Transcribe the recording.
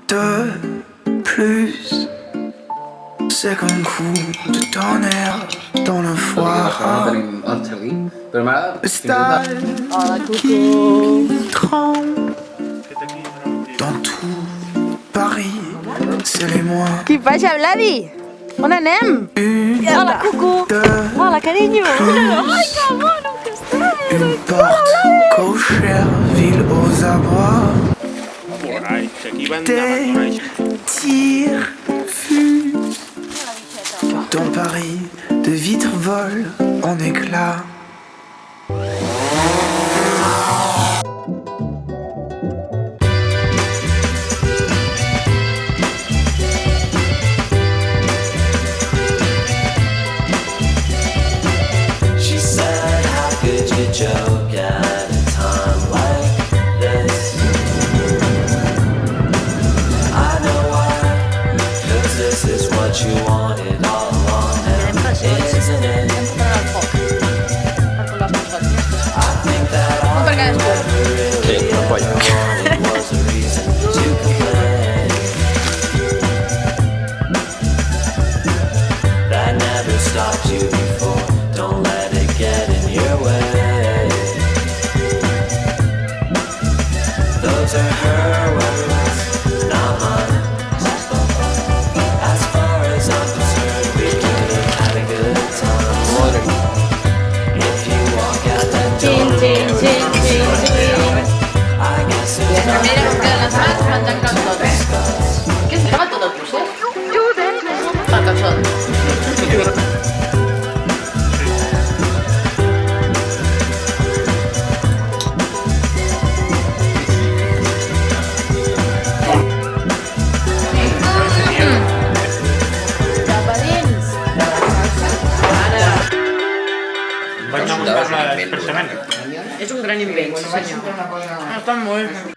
de plus. C'est comme coup de tonnerre dans le foie. Le stade tremble dans tout Paris, c'est les mois. Qui passa, Vladi? On anem? Hola, Cucu. Hola, carinyo. Une porte cochère, ville aux abois. Des tirs fusent dans Paris, de vitres volent en éclats. She said, how could you joke at a time like this? I know why, 'cause this is what you wanted all along, and isn't it? I think that all you ever really ever wanted was a reason to complain. That never stopped you before. Don't let it get in your way. Those are her words, not mine. As far as I'm concerned, we could have had a good time. If you walk out that door, I guess it's not to discuss. Què es grava tot el procés? Per calçot. Vaig anar a muntar-la expressament. És un gran invent, sí senyor. Està molt.